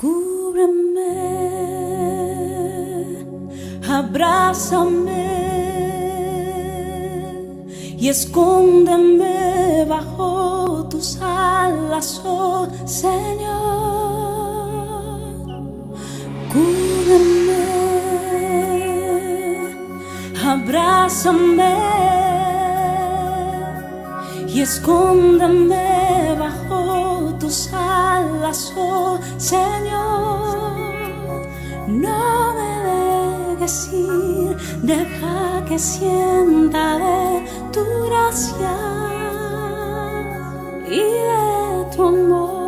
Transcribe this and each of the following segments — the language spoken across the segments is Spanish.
Cúbreme, abrázame y escóndeme bajo tus alas, oh Señor. Cúbreme, abrázame y escóndeme bajo tus alas, oh Señor. No me dejes ir, deja que sienta de tu gracia y de tu amor.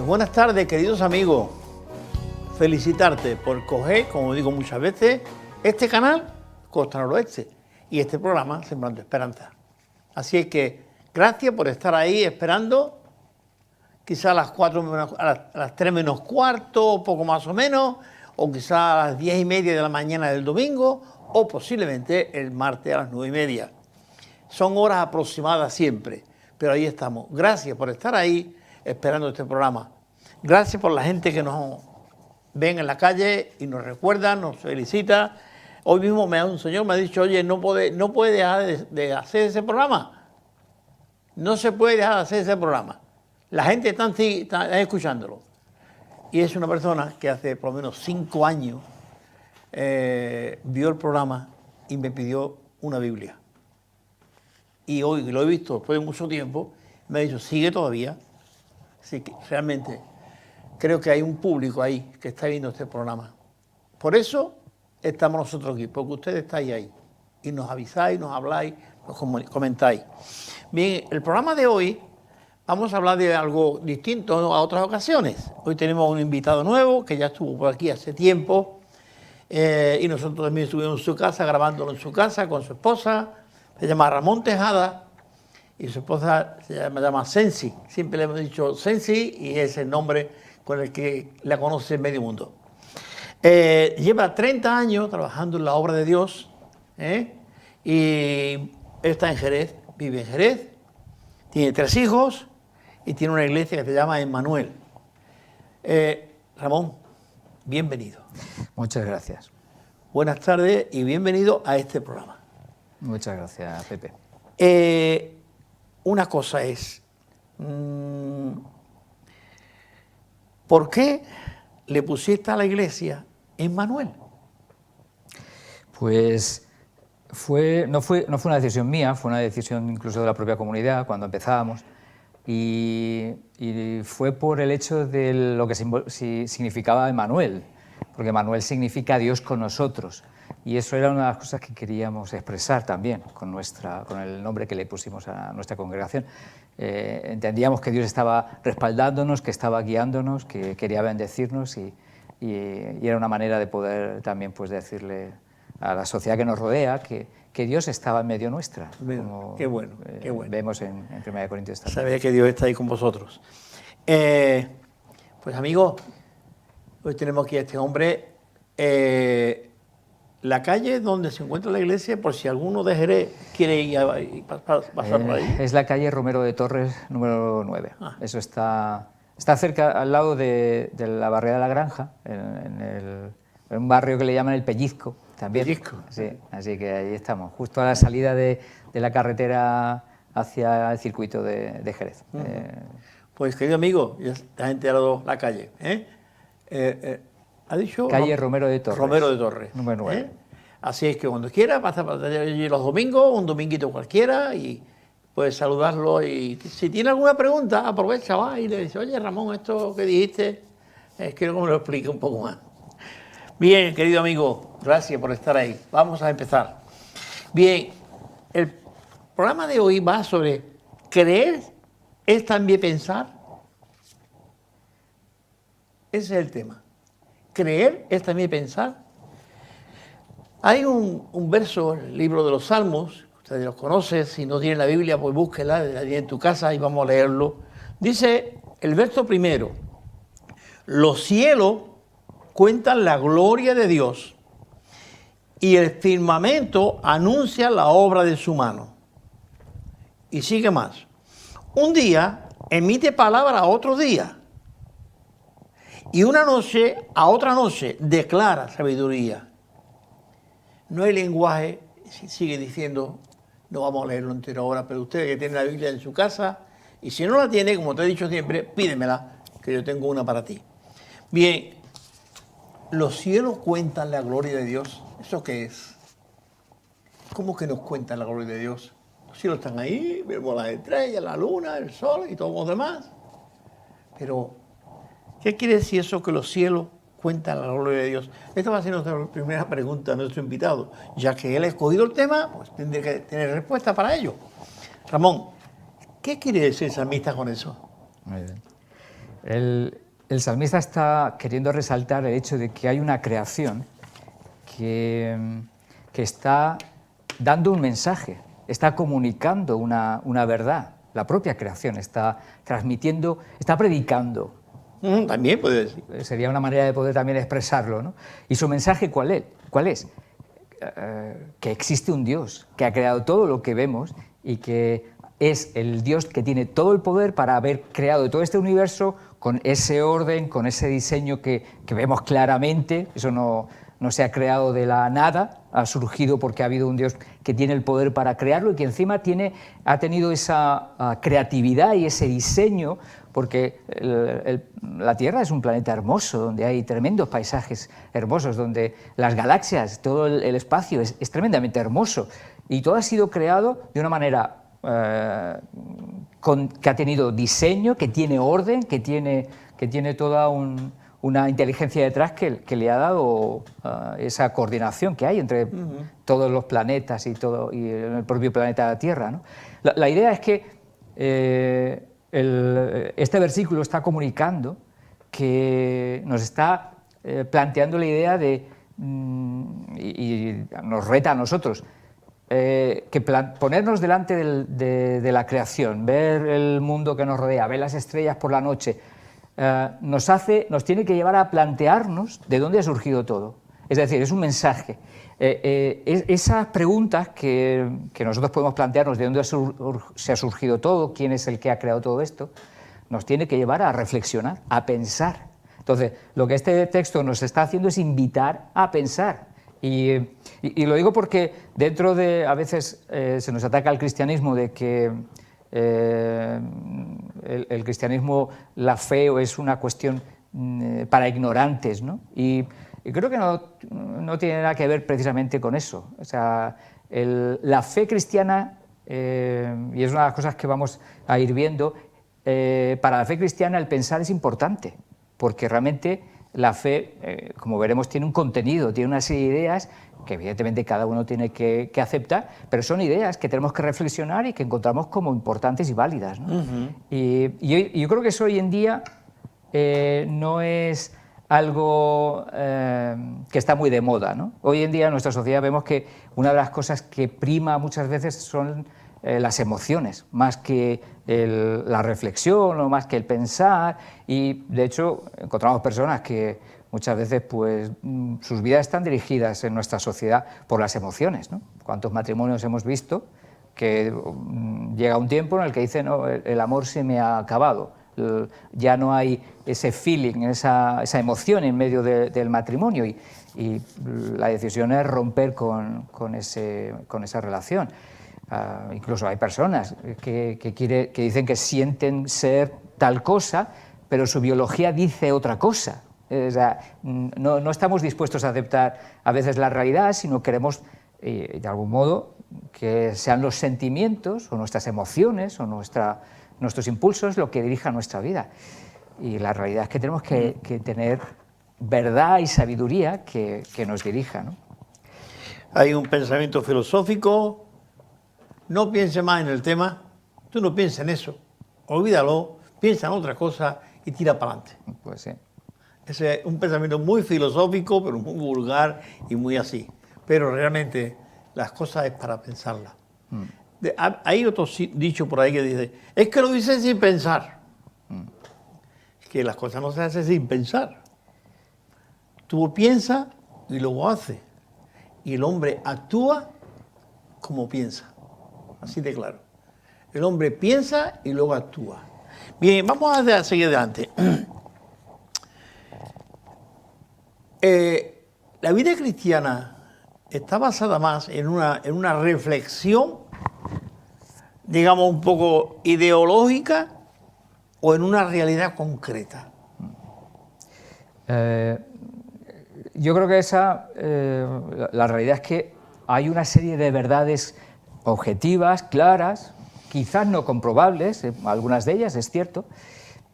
Buenas tardes, queridos amigos. Felicitarte por coger, como digo muchas veces, este canal Costa Noroeste y este programa Sembrando Esperanza. Así es que gracias por estar ahí esperando, quizá a las 3 menos cuarto, poco más o menos, o quizá a las 10:30 de la mañana del domingo, o posiblemente el martes a las 9:30. Son horas aproximadas siempre, pero ahí estamos. Gracias por estar ahí esperando este programa. Gracias por la gente que nos ven en la calle y nos recuerda, nos felicita. Hoy mismo un señor me ha dicho, oye, no puede dejar de hacer ese programa. No se puede dejar de hacer ese programa. La gente está escuchándolo. Y es una persona que hace por lo menos 5 años vio el programa y me pidió una Biblia. Y hoy lo he visto después de mucho tiempo, me ha dicho, sigue todavía. Así que realmente creo que hay un público ahí que está viendo este programa. Por eso estamos nosotros aquí, porque ustedes estáis ahí y nos avisáis, nos habláis, nos comentáis. Bien, el programa de hoy vamos a hablar de algo distinto a otras ocasiones. Hoy tenemos un invitado nuevo que ya estuvo por aquí hace tiempo y nosotros también estuvimos en su casa, grabándolo en su casa con su esposa. Se llama Ramón Tejada. Y su esposa se llama Sensi, siempre le hemos dicho Sensi y es el nombre con el que la conoce medio mundo. Lleva 30 años trabajando en la obra de Dios y está en Jerez, vive en Jerez, tiene 3 hijos y tiene una iglesia que se llama Emmanuel. Ramón, bienvenido. Muchas gracias. Buenas tardes y bienvenido a este programa. Muchas gracias, Pepe. Una cosa es, ¿por qué le pusiste a la iglesia Emmanuel? Pues no fue una decisión mía, fue una decisión incluso de la propia comunidad cuando empezábamos y fue por el hecho de lo que significaba Emmanuel, porque Emmanuel significa Dios con nosotros. Y eso era una de las cosas que queríamos expresar también con el nombre que le pusimos a nuestra congregación. Entendíamos que Dios estaba respaldándonos, que estaba guiándonos, que quería bendecirnos y era una manera de poder también pues, decirle a la sociedad que nos rodea que Dios estaba en medio nuestra. Como, qué bueno, qué bueno. Vemos en 1 Corintios también. Sabéis que Dios está ahí con vosotros. Pues amigos, hoy tenemos aquí a este hombre. La calle donde se encuentra la iglesia, por si alguno de Jerez quiere ir pasar por ahí. Es la calle Romero de Torres, número 9. Eso está cerca, al lado de la barriada de la Granja, en un barrio que le llaman El Pellizco, también. Pellizco. Sí, así que ahí estamos, justo a la salida de la carretera hacia el circuito de Jerez. Pues, querido amigo, ya te has enterado la calle. ¿Ha dicho? Calle Romero de Torres. Romero de Torres. Número 9. Así es que cuando quiera, pasa por allí los domingos, un dominguito cualquiera, y puedes saludarlo. Y si tiene alguna pregunta, aprovecha, va y le dice, oye Ramón, esto que dijiste, quiero que me lo explique un poco más. Bien, querido amigo, gracias por estar ahí. Vamos a empezar. Bien, el programa de hoy va sobre creer es también pensar. Ese es el tema. Creer es también pensar. Hay un verso en el libro de los Salmos, ustedes los conocen, si no tienen la Biblia, pues búsquela, la tienen en tu casa y vamos a leerlo. Dice el verso primero, los cielos cuentan la gloria de Dios y el firmamento anuncia la obra de su mano. Y sigue más. Un día emite palabra a otro día y una noche a otra noche declara sabiduría. No hay lenguaje, sigue diciendo, no vamos a leerlo entero ahora, pero usted que tiene la Biblia en su casa, y si no la tiene, como te he dicho siempre, pídemela, que yo tengo una para ti. Bien, los cielos cuentan la gloria de Dios. ¿Eso qué es? ¿Cómo que nos cuentan la gloria de Dios? Los cielos están ahí, vemos las estrellas, la luna, el sol y todos los demás. Pero, ¿qué quiere decir eso que los cielos cuentan la gloria de Dios? Esta va a ser nuestra primera pregunta a nuestro invitado. Ya que él ha escogido el tema, pues tendré que tener respuesta para ello. Ramón, ¿qué quiere decir el salmista con eso? Muy bien. El salmista está queriendo resaltar el hecho de que hay una creación que está dando un mensaje, está comunicando una verdad. La propia creación está transmitiendo, está predicando. También puede decir. Sería una manera de poder también expresarlo, ¿no? ¿Y su mensaje cuál es? Que existe un Dios que ha creado todo lo que vemos y que es el Dios que tiene todo el poder para haber creado todo este universo con ese orden, con ese diseño que vemos claramente. Eso no se ha creado de la nada, ha surgido porque ha habido un Dios que tiene el poder para crearlo y que encima ha tenido esa creatividad y ese diseño, porque la Tierra es un planeta hermoso, donde hay tremendos paisajes hermosos, donde las galaxias, todo el espacio es tremendamente hermoso, y todo ha sido creado de una manera que ha tenido diseño, que tiene orden, que tiene toda una inteligencia detrás que le ha dado esa coordinación que hay entre todos los planetas y el propio planeta Tierra, ¿no? La idea es que este versículo está comunicando que nos está planteando la idea de, y nos reta a nosotros, ponernos delante de la creación, ver el mundo que nos rodea, ver las estrellas por la noche, nos tiene que llevar a plantearnos de dónde ha surgido todo. Es decir, es un mensaje. Esas preguntas que nosotros podemos plantearnos, de dónde se ha surgido todo, quién es el que ha creado todo esto, nos tiene que llevar a reflexionar, a pensar. Entonces, lo que este texto nos está haciendo es invitar a pensar. Y lo digo porque dentro de, a veces se nos ataca al cristianismo de que el cristianismo, la fe es una cuestión para ignorantes, ¿no? Y creo que no tiene nada que ver precisamente con eso. O sea, la fe cristiana, y es una de las cosas que vamos a ir viendo, para la fe cristiana el pensar es importante, porque realmente la fe, como veremos, tiene un contenido, tiene una serie de ideas que evidentemente cada uno tiene que aceptar, pero son ideas que tenemos que reflexionar y que encontramos como importantes y válidas, ¿no? Y yo creo que eso hoy en día no es algo que está muy de moda, ¿no? Hoy en día en nuestra sociedad vemos que una de las cosas que prima muchas veces son las emociones, más que la reflexión o más que el pensar, y de hecho encontramos personas que muchas veces pues, sus vidas están dirigidas en nuestra sociedad por las emociones, ¿no? ¿Cuántos matrimonios hemos visto que llega un tiempo en el que dicen, no, el amor se me ha acabado, ya no hay ese feeling, esa emoción en medio del matrimonio, y la decisión es romper con esa relación? Incluso hay personas que dicen que sienten ser tal cosa, pero su biología dice otra cosa. O sea, no estamos dispuestos a aceptar a veces la realidad, sino queremos, de algún modo, que sean los sentimientos o nuestras emociones o nuestros impulsos lo que dirija nuestra vida. Y la realidad es que tenemos que tener verdad y sabiduría que nos dirija, ¿no? Hay un pensamiento filosófico: no piense más en el tema, tú no pienses en eso, olvídalo, piensa en otra cosa y tira para adelante. Pues sí. Ese es un pensamiento muy filosófico, pero muy vulgar y muy así. Pero realmente las cosas es para pensarlas. Hay otro dicho por ahí que dice, es que lo hice sin pensar. Es que las cosas no se hacen sin pensar. Tú piensas y luego haces. Y el hombre actúa como piensa. Así de claro. El hombre piensa y luego actúa. Bien, vamos a seguir adelante. La vida cristiana está basada más en una reflexión, digamos, un poco ideológica o en una realidad concreta. Yo creo que la realidad es que hay una serie de verdades objetivas, claras, quizás no comprobables, algunas de ellas es cierto,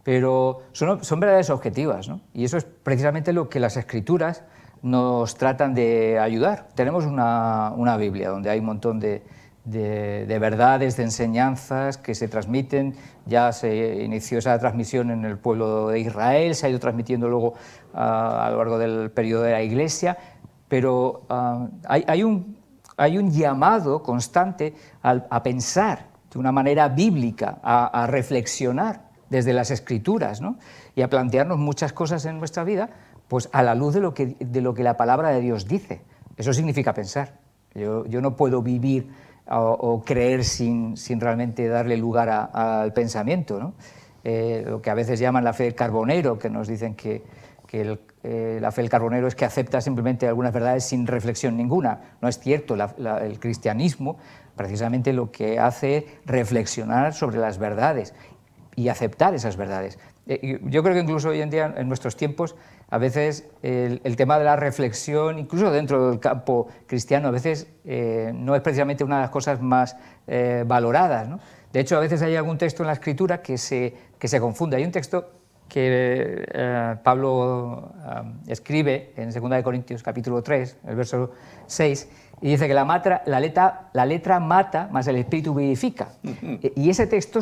pero son verdades objetivas, ¿no? Y eso es precisamente lo que las Escrituras nos tratan de ayudar. Tenemos una Biblia donde hay un montón de verdades, de enseñanzas que se transmiten. Ya se inició esa transmisión en el pueblo de Israel, se ha ido transmitiendo luego a lo largo del periodo de la Iglesia, pero hay un llamado constante a pensar de una manera bíblica, a reflexionar desde las Escrituras, ¿no? Y a plantearnos muchas cosas en nuestra vida pues a la luz de lo que la palabra de Dios dice. Eso significa pensar. Yo no puedo vivir o creer sin realmente darle lugar al pensamiento, ¿no? Lo que a veces llaman la fe del carbonero, que nos dicen que la fe del carbonero es que acepta simplemente algunas verdades sin reflexión ninguna. No es cierto. El cristianismo precisamente lo que hace es reflexionar sobre las verdades y aceptar esas verdades. Yo creo que incluso hoy en día, en nuestros tiempos, a veces el tema de la reflexión, incluso dentro del campo cristiano, a veces no es precisamente una de las cosas más valoradas, ¿no? De hecho, a veces hay algún texto en la Escritura que se confunde. Hay un texto que Pablo escribe en 2 Corintios capítulo 3, el verso 6, y dice que la letra mata, mas el espíritu vivifica. Y ese texto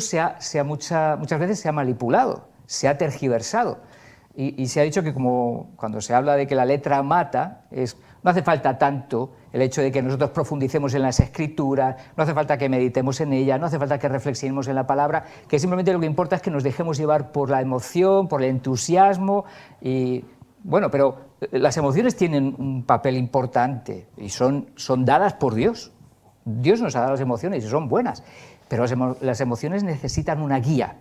muchas veces se ha manipulado, se ha tergiversado. Y se ha dicho que como cuando se habla de que la letra mata, no hace falta tanto el hecho de que nosotros profundicemos en las Escrituras, no hace falta que meditemos en ellas, no hace falta que reflexionemos en la palabra, que simplemente lo que importa es que nos dejemos llevar por la emoción, por el entusiasmo. Y bueno, pero las emociones tienen un papel importante y son dadas por Dios. Dios nos ha dado las emociones y son buenas, pero las emociones necesitan una guía.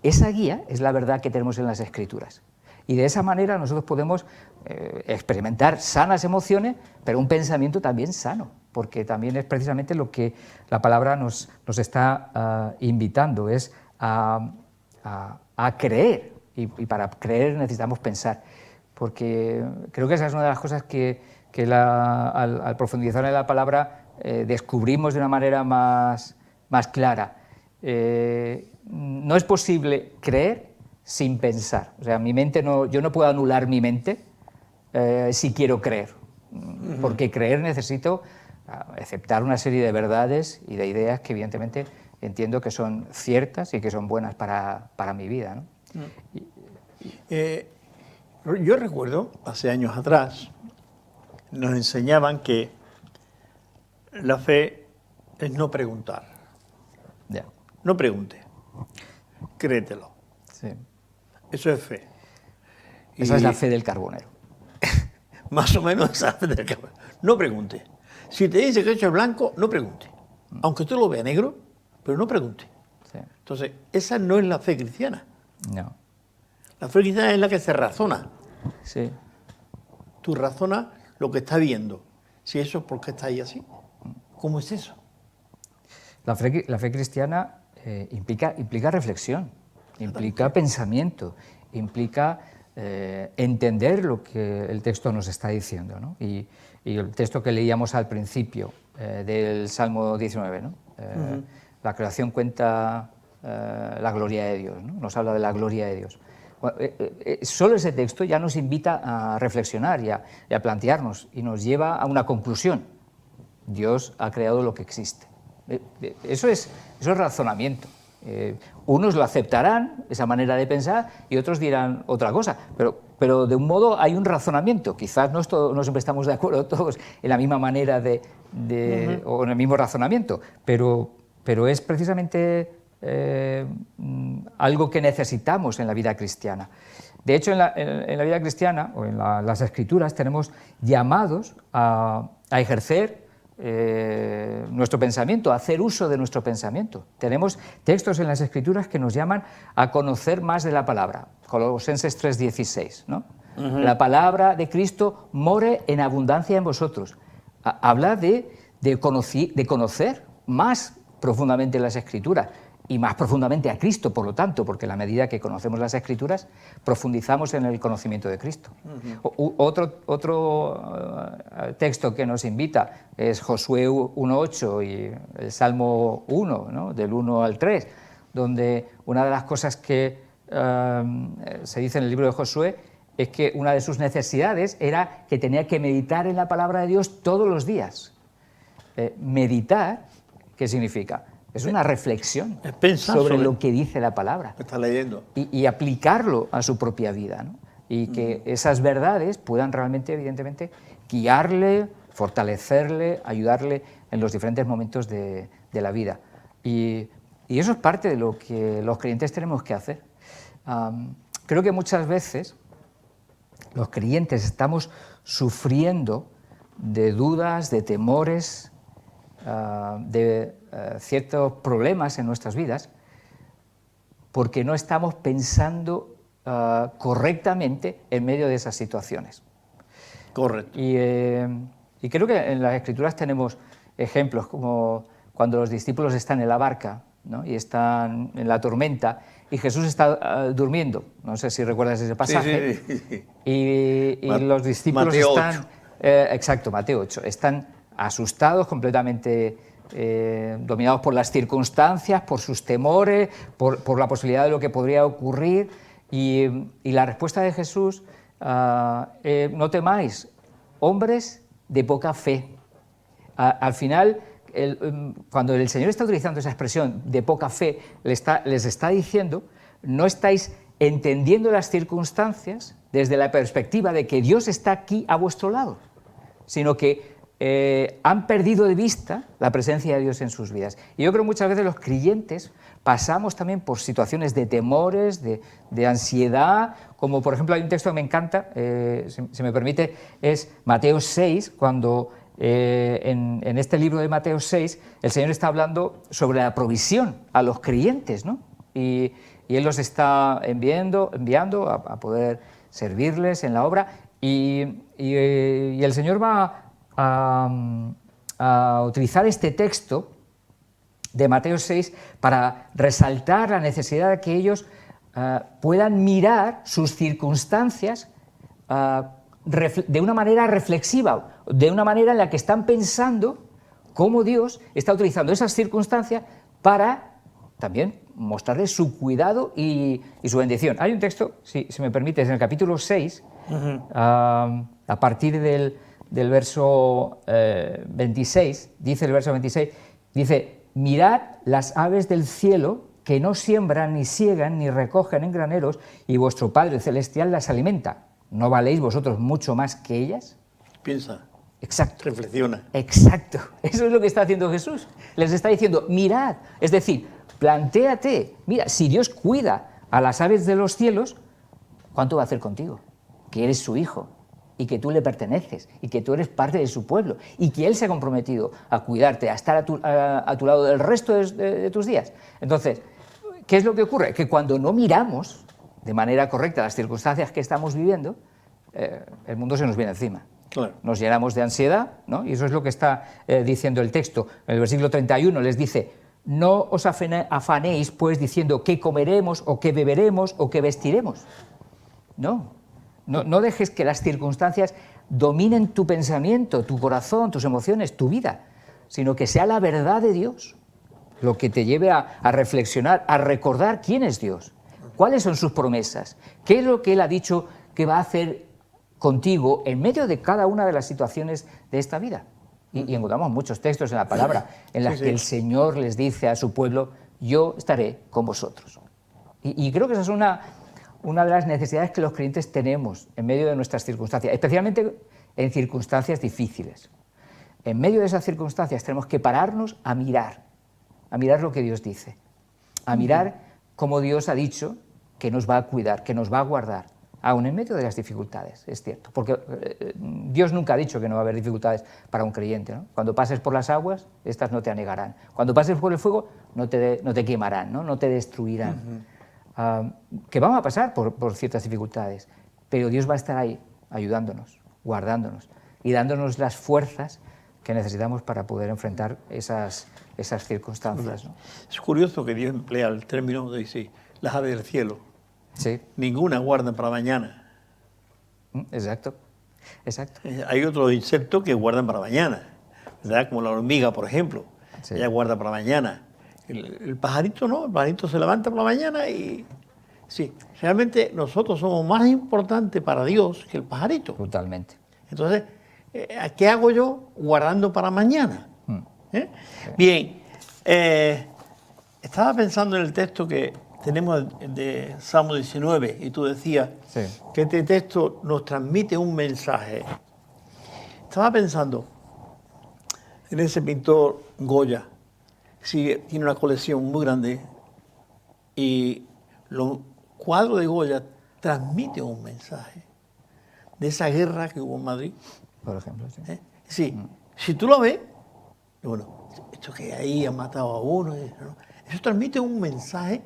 Esa guía es la verdad que tenemos en las Escrituras. Y de esa manera nosotros podemos experimentar sanas emociones, pero un pensamiento también sano, porque también es precisamente lo que la palabra nos está invitando, es a creer. Y para creer necesitamos pensar, porque creo que esa es una de las cosas que al profundizar en la palabra descubrimos de una manera más clara. No es posible creer sin pensar. O sea, yo no puedo anular mi mente si quiero creer, porque creer necesito aceptar una serie de verdades y de ideas que evidentemente entiendo que son ciertas y que son buenas para mi vida, ¿no? Yo recuerdo, hace años atrás, nos enseñaban que la fe es no preguntar. Ya. No pregunte, créetelo. Sí. Eso es fe. Esa es la fe del carbonero. Más o menos esa fe del carbonero. No pregunte. Si te dice que eso es blanco, no pregunte. Aunque tú lo veas negro, pero no pregunte. Sí. Entonces, esa no es la fe cristiana. No. La fe cristiana es la que se razona. Sí. Tú razonas lo que estás viendo. Si eso es porque está ahí así. ¿Cómo es eso? La fe cristiana implica reflexión, implica pensamiento, implica entender lo que el texto nos está diciendo, ¿no? Y el texto que leíamos al principio del Salmo 19, ¿no? La creación cuenta la gloria de Dios, ¿no? Nos habla de la gloria de Dios. Bueno, solo ese texto ya nos invita a reflexionar y a plantearnos y nos lleva a una conclusión. Dios ha creado lo que existe. Eso es razonamiento. Unos lo aceptarán, esa manera de pensar, y otros dirán otra cosa, pero de un modo hay un razonamiento. Quizás no siempre estamos de acuerdo todos en la misma manera o en el mismo razonamiento, pero es precisamente algo que necesitamos en la vida cristiana. De hecho, en la vida cristiana o en las Escrituras tenemos llamados a ejercer nuestro pensamiento, a hacer uso de nuestro pensamiento. Tenemos textos en las Escrituras que nos llaman a conocer más de la palabra. Colosenses 3:16, ¿no? La palabra de Cristo more en abundancia en vosotros. Habla de conocer más profundamente las Escrituras y más profundamente a Cristo, por lo tanto, porque a la medida que conocemos las Escrituras, profundizamos en el conocimiento de Cristo. Otro texto que nos invita es Josué 1:8 y el Salmo 1, ¿no? Del 1 al 3, donde una de las cosas que se dice en el libro de Josué es que una de sus necesidades era que tenía que meditar en la palabra de Dios todos los días. Meditar, ¿qué significa? Es una reflexión sobre lo que dice la palabra. Está leyendo. Y aplicarlo a su propia vida, ¿no? Y que esas verdades puedan realmente, evidentemente, guiarle, fortalecerle, ayudarle en los diferentes momentos de la vida. Y eso es parte de lo que los creyentes tenemos que hacer. Creo que muchas veces los creyentes estamos sufriendo de dudas, de temores, de ciertos problemas en nuestras vidas, porque no estamos pensando correctamente en medio de esas situaciones. Correcto. Y creo que en las Escrituras tenemos ejemplos como cuando los discípulos están en la barca, ¿no? Y están en la tormenta y Jesús está durmiendo. No sé si recuerdas ese pasaje. Sí. Y los discípulos Mateo están... 8. Exacto, Mateo 8. Están asustados, completamente dominados por las circunstancias, por sus temores, por la posibilidad de lo que podría ocurrir. Y la respuesta de Jesús, no temáis, hombres de poca fe. Al final, cuando el Señor está utilizando esa expresión de poca fe, les está diciendo, no estáis entendiendo las circunstancias desde la perspectiva de que Dios está aquí a vuestro lado, sino que han perdido de vista la presencia de Dios en sus vidas. Y yo creo que muchas veces los creyentes pasamos también por situaciones de temores, de ansiedad, como por ejemplo hay un texto que me encanta, si me permite, es Mateo 6, cuando en este libro de Mateo 6 el Señor está hablando sobre la provisión a los creyentes, ¿no? Y Él los está enviando a poder servirles en la obra y el Señor va a utilizar este texto de Mateo 6 para resaltar la necesidad de que ellos puedan mirar sus circunstancias de una manera reflexiva, de una manera en la que están pensando cómo Dios está utilizando esas circunstancias para también mostrarles su cuidado y su bendición. Hay un texto, si me permites, en el capítulo 6, a partir del verso 26, dice el verso 26, dice: mirad las aves del cielo, que no siembran, ni siegan, ni recogen en graneros, y vuestro Padre Celestial las alimenta. ¿No valéis vosotros mucho más que ellas? Piensa. Exacto. Reflexiona. Exacto. Eso es lo que está haciendo Jesús. Les está diciendo, mirad, es decir, plantéate, mira, si Dios cuida a las aves de los cielos, ¿cuánto va a hacer contigo? Que eres su hijo y que tú le perteneces y que tú eres parte de su pueblo y que Él se ha comprometido a cuidarte, a estar a tu lado el resto de tus días. Entonces, ¿qué es lo que ocurre? Que cuando no miramos de manera correcta las circunstancias que estamos viviendo, el mundo se nos viene encima. Claro. Nos llenamos de ansiedad, ¿no? Y eso es lo que está diciendo el texto. En el versículo 31 les dice: no os afanéis, pues, diciendo qué comeremos, o qué beberemos, o qué vestiremos. No dejes que las circunstancias dominen tu pensamiento, tu corazón, tus emociones, tu vida, sino que sea la verdad de Dios lo que te lleve a reflexionar, a recordar quién es Dios, cuáles son sus promesas, qué es lo que Él ha dicho que va a hacer contigo en medio de cada una de las situaciones de esta vida. Y encontramos muchos textos en la palabra en las que el Señor les dice a su pueblo: yo estaré con vosotros. Y creo que esa es una de las necesidades que los creyentes tenemos en medio de nuestras circunstancias, especialmente en circunstancias difíciles. En medio de esas circunstancias tenemos que pararnos a mirar lo que Dios dice, a mirar cómo Dios ha dicho que nos va a cuidar, que nos va a guardar, aún en medio de las dificultades, es cierto, porque Dios nunca ha dicho que no va a haber dificultades para un creyente, ¿no? Cuando pases por las aguas, estas no te anegarán. Cuando pases por el fuego, no te quemarán, no te destruirán. Que vamos a pasar por ciertas dificultades, pero Dios va a estar ahí, ayudándonos, guardándonos y dándonos las fuerzas que necesitamos para poder enfrentar esas circunstancias, ¿no? Es curioso que Dios emplea el término de decir, las aves del cielo. Sí. Ninguna guardan para mañana. Exacto. Hay otros insectos que guardan para mañana, ¿verdad? Como la hormiga, por ejemplo. Sí. Ella guarda para mañana. El pajarito no, el pajarito se levanta por la mañana y... Sí, realmente nosotros somos más importantes para Dios que el pajarito. Totalmente. Entonces, ¿qué hago yo guardando para mañana? Sí. Bien, estaba pensando en el texto que tenemos de Salmo 19 y tú decías que este texto nos transmite un mensaje. Estaba pensando en ese pintor Goya. Sí, tiene una colección muy grande y los cuadros de Goya transmiten un mensaje de esa guerra que hubo en Madrid. Por ejemplo, sí. Sí, si tú lo ves, bueno, esto que ahí han matado a uno, eso transmite un mensaje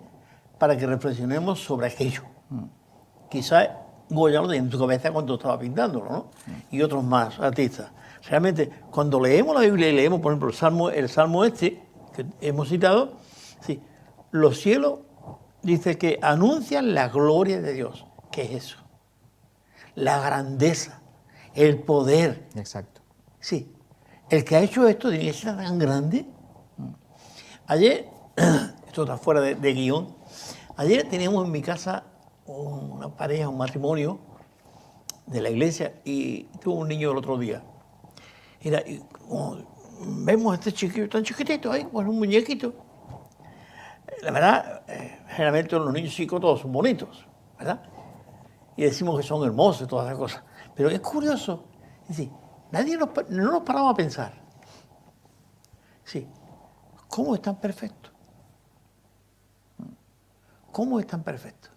para que reflexionemos sobre aquello. Quizás Goya lo tenía en su cabeza cuando estaba pintándolo, ¿no? Y otros más artistas. Realmente, cuando leemos la Biblia y leemos, por ejemplo, el Salmo este, que hemos citado, sí, los cielos dice que anuncian la gloria de Dios. ¿Qué es eso? La grandeza, el poder. Exacto. Sí, el que ha hecho esto tiene que ser tan grande. Ayer, esto está fuera de guión, ayer teníamos en mi casa una pareja, un matrimonio de la iglesia y tuvo un niño el otro día. Y vemos a este chiquillo tan chiquitito ahí, con un muñequito. La verdad, generalmente los niños chicos todos son bonitos, ¿verdad? Y decimos que son hermosos y todas esas cosas. Pero es curioso, es decir, no nos paramos a pensar. Sí, ¿cómo es tan perfecto? ¿Cómo es tan perfecto?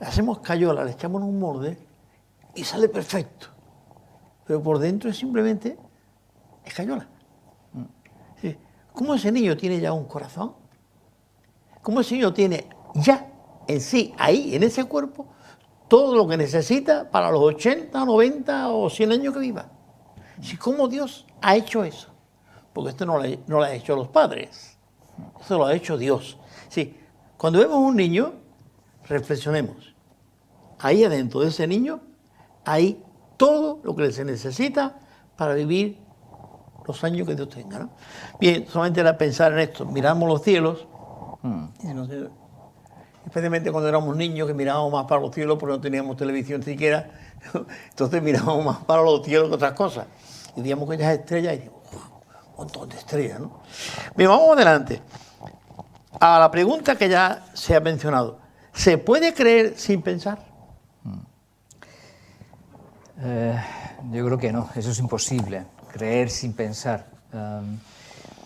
Hacemos cayola, le echamos un molde y sale perfecto. Pero por dentro es simplemente cayola. Sí. ¿Cómo ese niño tiene ya un corazón? ¿Cómo ese niño tiene ya en sí, ahí, en ese cuerpo, todo lo que necesita para los 80, 90 o 100 años que viva? Sí, ¿cómo Dios ha hecho eso? Porque esto no lo ha hecho los padres, esto lo ha hecho Dios. Sí, cuando vemos un niño, reflexionemos. Ahí adentro de ese niño hay todo lo que se necesita para vivir los años que Dios tenga, ¿no? Bien, solamente era pensar en esto. Miramos los cielos, especialmente cuando éramos niños, que mirábamos más para los cielos porque no teníamos televisión siquiera, entonces mirábamos más para los cielos que otras cosas. Y veíamos aquellas estrellas y decíamos, un montón de estrellas, ¿no? Bien, vamos adelante. A la pregunta que ya se ha mencionado. ¿Se puede creer sin pensar? Yo creo que no, eso es imposible, creer sin pensar.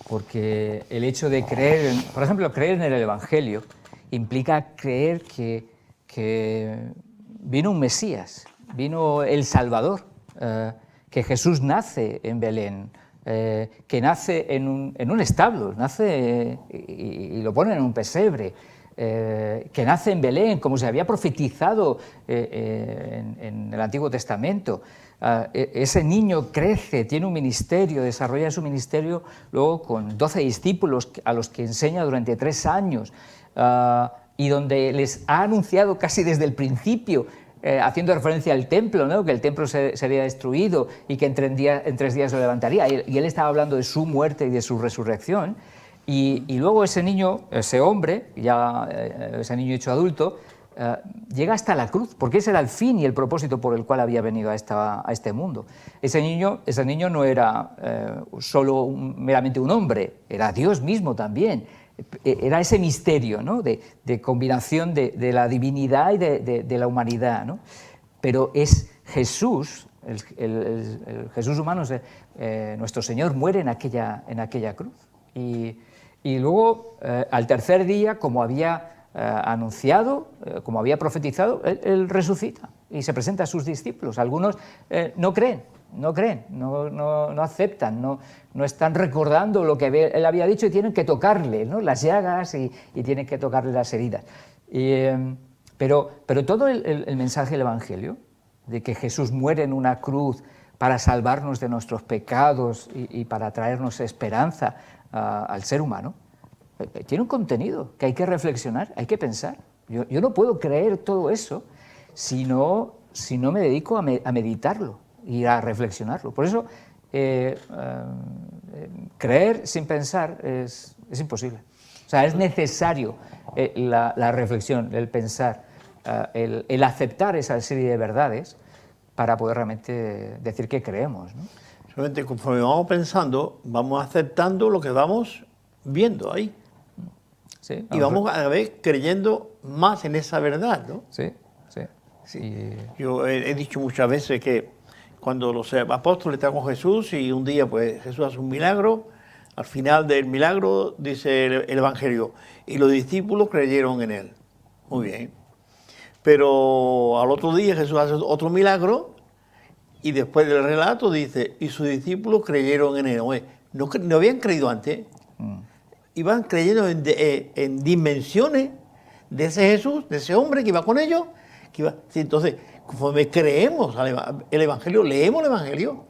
Porque el hecho de creer, por ejemplo, creer en el Evangelio implica creer que vino un Mesías, vino el Salvador, que Jesús nace en Belén, que nace en un establo, nace y lo ponen en un pesebre, que nace en Belén, como se había profetizado en el Antiguo Testamento. Ese niño crece, tiene un ministerio, desarrolla su ministerio luego con 12 discípulos a los que enseña durante 3 años y donde les ha anunciado casi desde el principio, haciendo referencia al templo, ¿no? Que el templo sería destruido y que en 3 días lo levantaría. Y él estaba hablando de su muerte y de su resurrección. Y luego ese niño, ese hombre, ya ese niño hecho adulto, llega hasta la cruz, porque ese era el fin y el propósito por el cual había venido a este mundo. Ese niño no era solo meramente un hombre, era Dios mismo también. Era ese misterio, ¿no? de combinación de la divinidad y de la humanidad, ¿no? Pero es Jesús, el Jesús humano, nuestro Señor muere en aquella cruz. Y luego, al tercer día, como había anunciado, como había profetizado, él resucita y se presenta a sus discípulos. Algunos no creen, no aceptan, no están recordando lo que él había dicho y tienen que tocarle, ¿no?, las llagas y tienen que tocarle las heridas. Pero todo el mensaje del Evangelio, de que Jesús muere en una cruz para salvarnos de nuestros pecados y para traernos esperanza al ser humano, tiene un contenido que hay que reflexionar, hay que pensar. Yo no puedo creer todo eso si no me dedico a meditarlo y a reflexionarlo. Por eso, creer sin pensar es imposible. O sea, es necesario la reflexión, el pensar, el aceptar esa serie de verdades para poder realmente decir que creemos, ¿no? Solamente conforme vamos pensando, vamos aceptando lo que vamos viendo ahí. Sí, Y vamos a ver creyendo más en esa verdad, ¿no? Sí. Yo he dicho muchas veces que cuando los apóstoles están con Jesús y un día pues Jesús hace un milagro, al final del milagro dice el Evangelio, y los discípulos creyeron en él. Muy bien. Pero al otro día Jesús hace otro milagro y después del relato dice, y sus discípulos creyeron en él. Oye, no habían creído antes. Iban creyendo en dimensiones de ese Jesús, de ese hombre que iba con ellos. Sí, entonces, conforme creemos el Evangelio, leemos el Evangelio,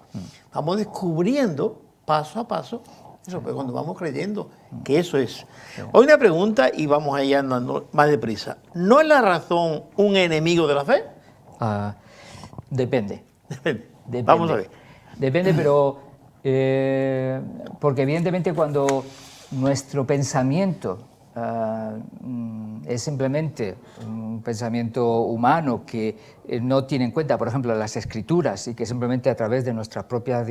vamos descubriendo paso a paso eso, pues cuando vamos creyendo que eso es. Hoy una pregunta y vamos allá andando más deprisa. ¿No es la razón un enemigo de la fe? Depende. Depende. Vamos a ver. Depende, pero porque evidentemente cuando nuestro pensamiento es simplemente un pensamiento humano que no tiene en cuenta, por ejemplo, las Escrituras, y que simplemente a través de nuestras propias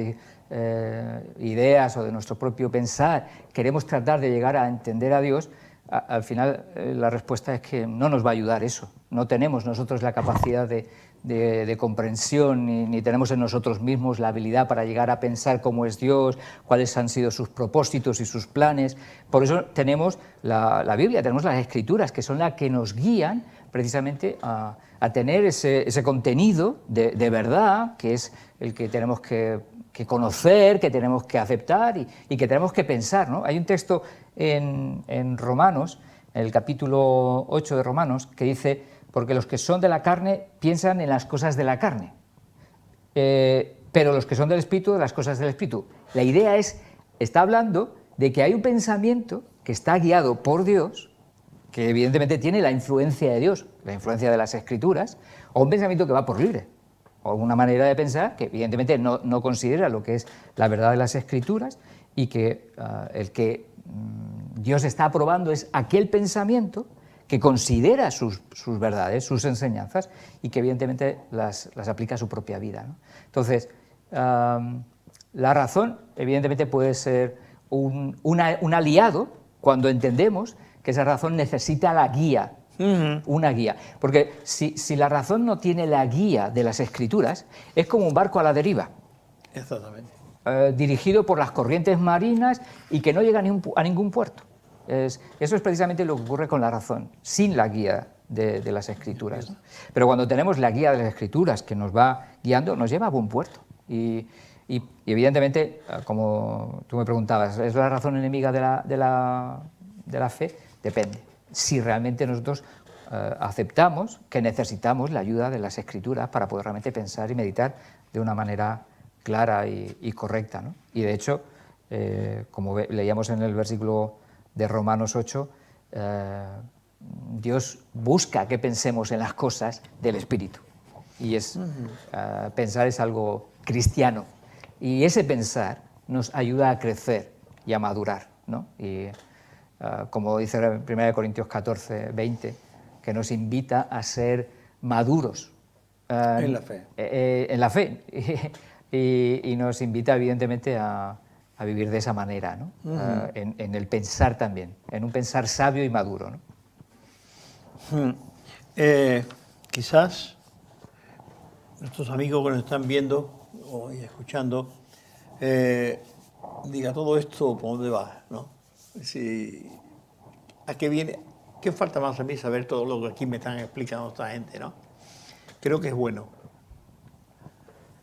ideas o de nuestro propio pensar queremos tratar de llegar a entender a Dios, al final la respuesta es que no nos va a ayudar eso. No tenemos nosotros la capacidad de comprensión, ni tenemos en nosotros mismos la habilidad para llegar a pensar cómo es Dios, cuáles han sido sus propósitos y sus planes. Por eso tenemos la Biblia, tenemos las Escrituras, que son las que nos guían precisamente a tener ese contenido de verdad, que es el que tenemos que conocer, que tenemos que aceptar y que tenemos que pensar, ¿no? Hay un texto en Romanos, en el capítulo 8 de Romanos, que dice: porque los que son de la carne piensan en las cosas de la carne, pero los que son del Espíritu, de las cosas del Espíritu. La idea está hablando de que hay un pensamiento que está guiado por Dios, que evidentemente tiene la influencia de Dios, la influencia de las Escrituras, o un pensamiento que va por libre, o una manera de pensar que evidentemente no considera lo que es la verdad de las Escrituras, y que el que Dios está aprobando es aquel pensamiento que considera sus verdades, sus enseñanzas, y que evidentemente las aplica a su propia vida, ¿no? Entonces, la razón evidentemente puede ser un aliado cuando entendemos que esa razón necesita la guía, una guía. Porque si la razón no tiene la guía de las Escrituras, es como un barco a la deriva. Exactamente. Dirigido por las corrientes marinas y que no llega a ningún puerto. Eso es precisamente lo que ocurre con la razón, sin la guía de las Escrituras, ¿no? Pero cuando tenemos la guía de las Escrituras que nos va guiando, nos lleva a buen puerto. Y evidentemente, como tú me preguntabas, ¿es la razón enemiga de la fe? Depende. Si realmente nosotros aceptamos que necesitamos la ayuda de las Escrituras para poder realmente pensar y meditar de una manera clara y correcta, ¿no? Y de hecho, como leíamos en el versículo de Romanos 8, Dios busca que pensemos en las cosas del Espíritu. Y pensar es algo cristiano. Y ese pensar nos ayuda a crecer y a madurar, ¿no? Y como dice 1 Corintios 14, 20, que nos invita a ser maduros en la fe. En la fe. Y nos invita evidentemente a vivir de esa manera, ¿no? En el pensar también, en un pensar sabio y maduro, ¿no? Quizás nuestros amigos que nos están viendo o escuchando diga, todo esto, ¿por dónde va? ¿No? ¿A qué viene? ¿Qué falta más a mí saber todo lo que aquí me están explicando esta gente, no? Creo que es bueno.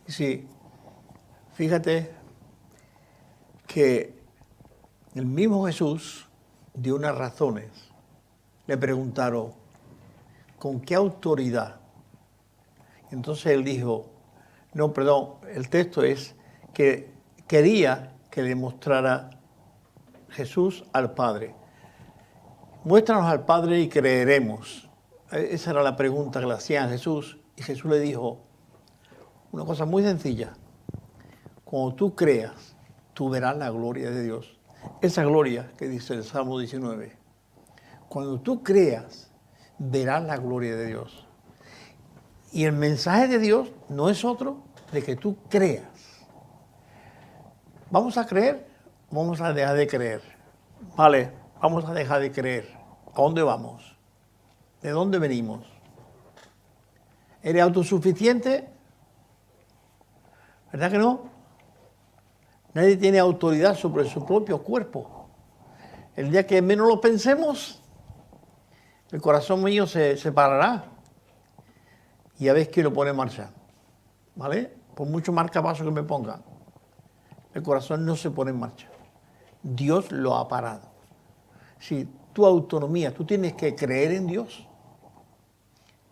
Sí, fíjate que el mismo Jesús dio unas razones. Le preguntaron, ¿con qué autoridad? Entonces él dijo, no, perdón, el texto es que quería que le mostrara Jesús al Padre. Muéstranos al Padre y creeremos. Esa era la pregunta que le hacían a Jesús. Y Jesús le dijo una cosa muy sencilla. Cuando tú creas, tú verás la gloria de Dios. Esa gloria que dice el Salmo 19. Cuando tú creas, verás la gloria de Dios. Y el mensaje de Dios no es otro de que tú creas. ¿Vamos a creer o vamos a dejar de creer? Vale, vamos a dejar de creer. ¿A dónde vamos? ¿De dónde venimos? ¿Eres autosuficiente? ¿Verdad que no? Nadie tiene autoridad sobre su propio cuerpo. El día que menos lo pensemos, el corazón mío se parará. Y a ver quién lo pone en marcha. ¿Vale? Por mucho marcapaso que me pongan, el corazón no se pone en marcha. Dios lo ha parado. Si tu autonomía, tú tienes que creer en Dios,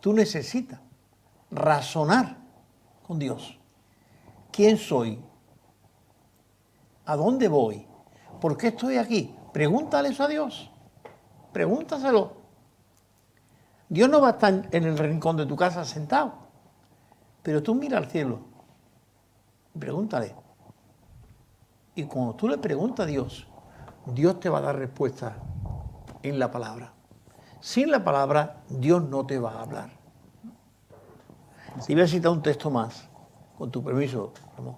tú necesitas razonar con Dios. ¿Quién soy? ¿A dónde voy? ¿Por qué estoy aquí? Pregúntale eso a Dios. Pregúntaselo. Dios no va a estar en el rincón de tu casa sentado, pero tú mira al cielo y pregúntale. Y cuando tú le preguntas a Dios, Dios te va a dar respuesta en la palabra. Sin la palabra, Dios no te va a hablar. Y voy a citar un texto más, con tu permiso, Ramón.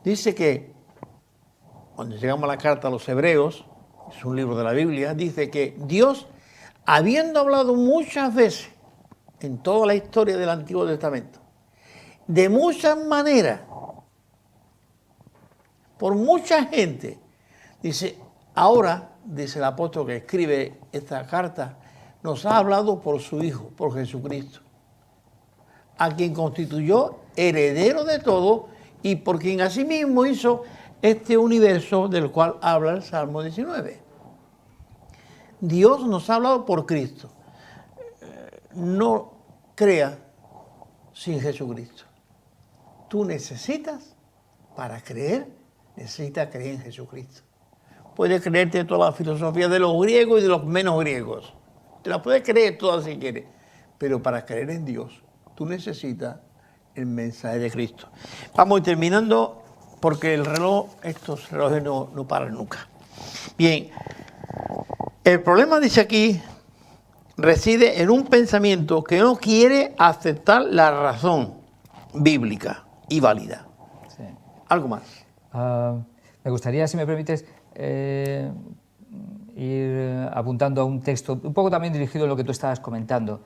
Dice que, cuando llegamos a la carta a los Hebreos, es un libro de la Biblia, dice que Dios, habiendo hablado muchas veces en toda la historia del Antiguo Testamento, de muchas maneras, por mucha gente, dice, ahora, dice el apóstol que escribe esta carta, nos ha hablado por su Hijo, por Jesucristo, a quien constituyó heredero de todo y por quien asimismo hizo este universo del cual habla el Salmo 19. Dios nos ha hablado por Cristo. No crea sin Jesucristo. Tú necesitas, para creer, necesitas creer en Jesucristo. Puedes creerte toda la filosofía de los griegos y de los menos griegos. Te la puedes creer toda si quieres. Pero para creer en Dios, tú necesitas el mensaje de Cristo. Vamos a ir terminando porque el reloj, estos relojes no paran nunca. Bien, el problema, dice aquí, reside en un pensamiento que no quiere aceptar la razón bíblica y válida. Sí. ¿Algo más? Me gustaría, si me permites, ir apuntando a un texto, un poco también dirigido a lo que tú estabas comentando,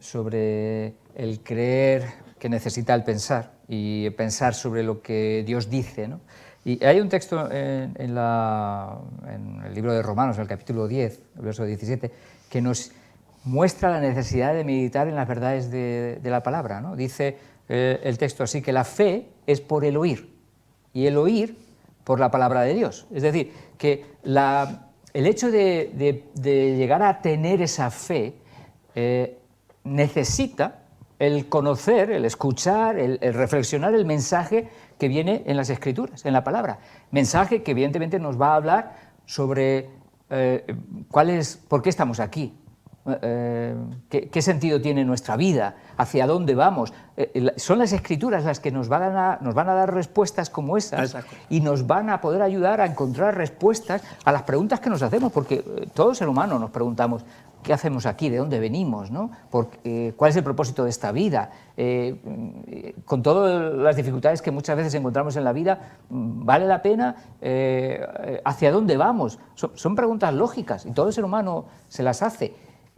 sobre el creer que necesita el pensar y pensar sobre lo que Dios dice, ¿no? Y hay un texto en el libro de Romanos, en el capítulo 10, el verso 17, que nos muestra la necesidad de meditar en las verdades de la palabra, ¿no? Dice el texto así, que la fe es por el oír, y el oír por la palabra de Dios. Es decir, que el hecho de llegar a tener esa fe necesita el conocer, el escuchar, el reflexionar el mensaje que viene en las Escrituras, en la palabra. Mensaje que evidentemente nos va a hablar sobre por qué estamos aquí, qué sentido tiene nuestra vida, hacia dónde vamos. Son las Escrituras las que nos van a dar respuestas como esas. Exacto. Y nos van a poder ayudar a encontrar respuestas a las preguntas que nos hacemos, porque todo ser humano nos preguntamos, ¿qué hacemos aquí? ¿De dónde venimos? ¿No? ¿Cuál es el propósito de esta vida? Con todas las dificultades que muchas veces encontramos en la vida, ¿vale la pena? ¿Hacia dónde vamos? Son preguntas lógicas y todo el ser humano se las hace.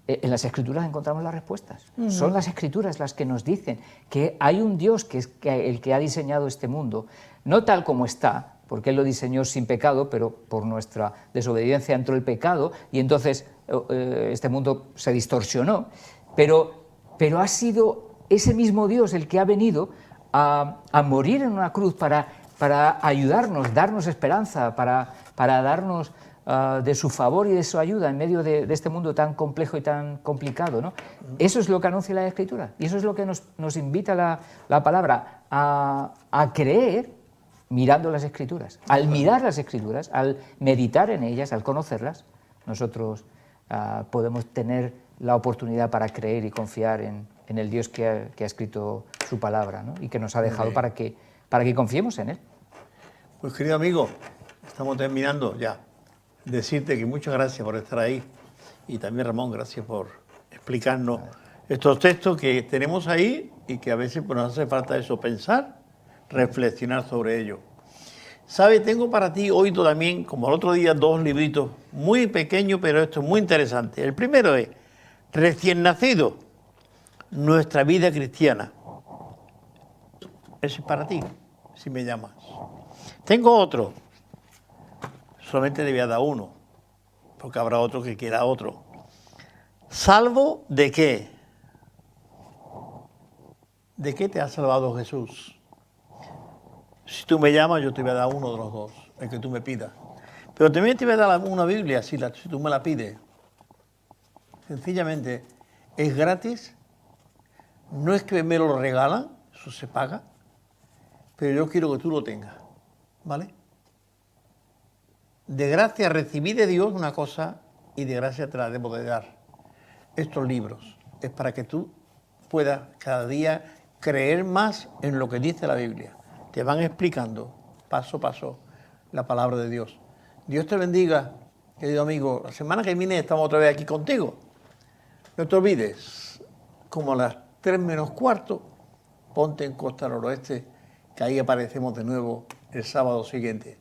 En las Escrituras encontramos las respuestas. Son las Escrituras las que nos dicen que hay un Dios que es el que ha diseñado este mundo, no tal como está, porque Él lo diseñó sin pecado, pero por nuestra desobediencia entró el pecado y entonces este mundo se distorsionó. Pero ha sido ese mismo Dios el que ha venido a morir en una cruz para ayudarnos, darnos esperanza, para darnos de su favor y de su ayuda en medio de este mundo tan complejo y tan complicado, ¿no? Eso es lo que anuncia la Escritura y eso es lo que nos invita la palabra a creer mirando las Escrituras. Al mirar las Escrituras, al meditar en ellas, al conocerlas, nosotros podemos tener la oportunidad para creer y confiar en el Dios que ha escrito su palabra, ¿no? Y que nos ha dejado para que confiemos en Él. Pues querido amigo, estamos terminando ya. Decirte que muchas gracias por estar ahí y también Ramón, gracias por explicarnos estos textos que tenemos ahí y que a veces pues, nos hace falta eso, pensar, reflexionar sobre ello. ¿Sabe? Tengo para ti hoy también, como el otro día, 2 libritos muy pequeños, pero esto es muy interesante. El primero es Recién nacido, nuestra vida cristiana. Ese es para ti, si me llamas. Tengo otro. Solamente te voy a dar uno, porque habrá otro que quiera otro. ¿Salvo de qué? ¿De qué te ha salvado Jesús? Si tú me llamas, yo te voy a dar uno de los dos, el que tú me pidas. Pero también te voy a dar una Biblia, si tú me la pides. Sencillamente, es gratis, no es que me lo regalan, eso se paga, pero yo quiero que tú lo tengas, ¿vale? De gracia recibí de Dios una cosa y de gracia te la debo de dar. Estos libros es para que tú puedas cada día creer más en lo que dice la Biblia. Te van explicando paso a paso la palabra de Dios. Dios te bendiga, querido amigo. La semana que viene estamos otra vez aquí contigo. No te olvides, como a las 3 menos cuarto, ponte en Costa Noroeste, que ahí aparecemos de nuevo el sábado siguiente.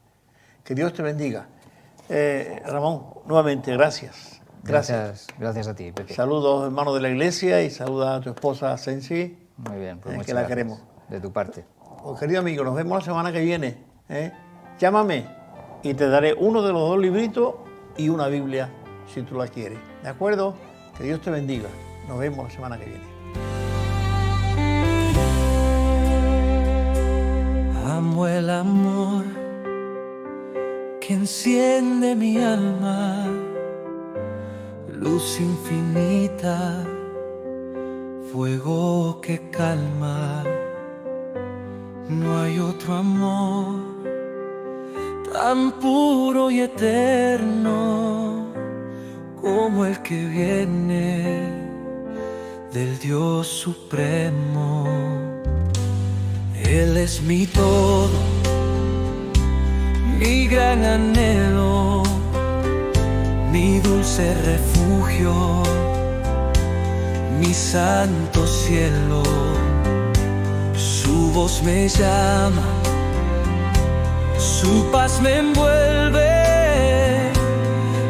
Que Dios te bendiga. Ramón, nuevamente, gracias. Gracias a ti, Pepe. Saludos, hermanos de la iglesia, y saluda a tu esposa, Sensi. Muy bien, pues muchas que la gracias. queremos. De tu parte. Pues, querido amigo, nos vemos la semana que viene. Llámame y te daré uno de los 2 libritos y una Biblia, si tú la quieres. ¿De acuerdo? Que Dios te bendiga. Nos vemos la semana que viene. Amo el amor que enciende mi alma, luz infinita, fuego que calma. No hay otro amor tan puro y eterno como el que viene del Dios supremo. Él es mi todo, mi gran anhelo, mi dulce refugio, mi santo cielo. Su voz me llama, su paz me envuelve,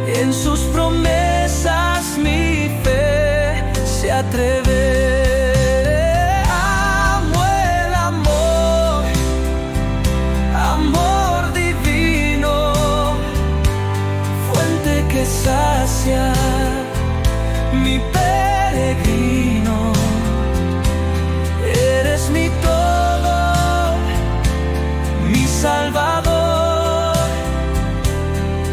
en sus promesas mi fe se atreve. Sacia mi peregrino, eres mi todo, mi Salvador,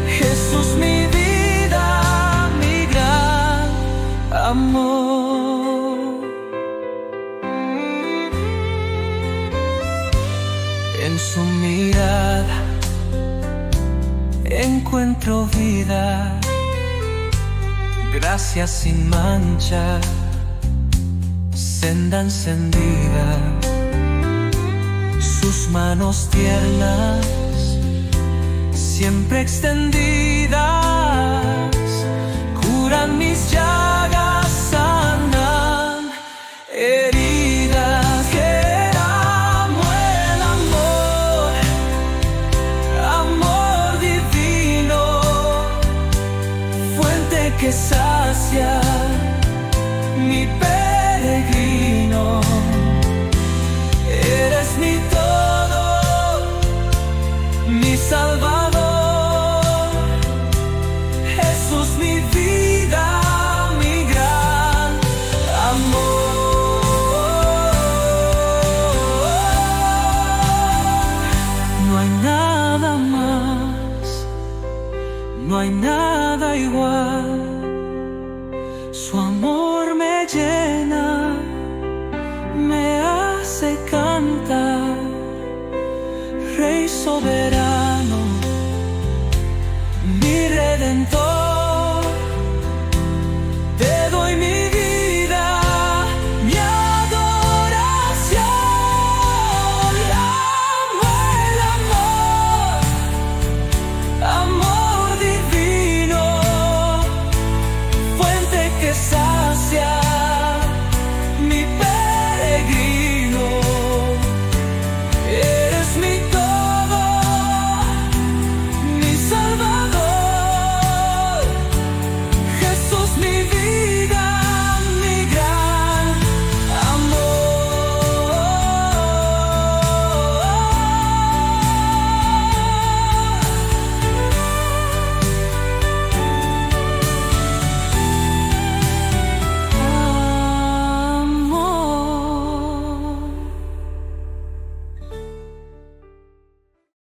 Jesús mi vida, mi gran amor. En su mirada encuentro vida, gracia sin mancha, senda encendida. Sus manos tiernas, siempre extendidas, curan mis llagas, sanan heridas. Amo el amor, amor divino, fuente que sacia mi peregrino. Eres mi todo, mi Salvador. Jesús, mi vida, mi gran amor. No hay nada más, no hay nada igual. Su amor me llena, me hace cantar. Rey soberano, mi redentor.